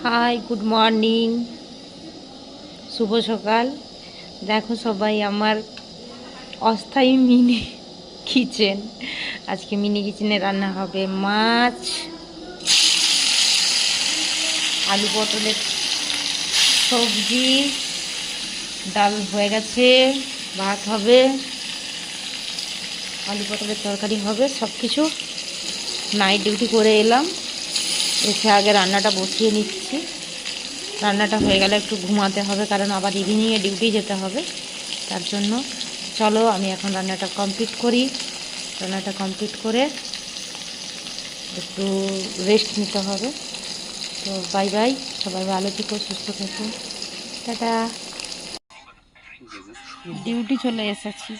High, good morning, শুভ সকাল। দেখো সবাই, আমার অস্থায়ী মিনি কিচেন। আজকে মিনি কিচেনে রান্না হবে মাছ, আলু পটলের সবজি, ডাল হয়ে গেছে, ভাত হবে, আলু পটলের তরকারি হবে। সব কিছু নাইট ডিউটি করে এলাম, এসে আগে রান্নাটা বসিয়ে নিচ্ছি। রান্নাটা হয়ে গেলে একটু ঘুমাতে হবে, কারণ আবার ইভিনিংয়ে ডিউটি যেতে হবে। তার জন্য চলো আমি এখন রান্নাটা কমপ্লিট করি। রান্নাটা কমপ্লিট করে একটু রেস্ট নিতে হবে। তো বাই বাই, সবাই ভালো থেকো, সুস্থ থেকো, টাটা। ডিউটি চলে এসেছি।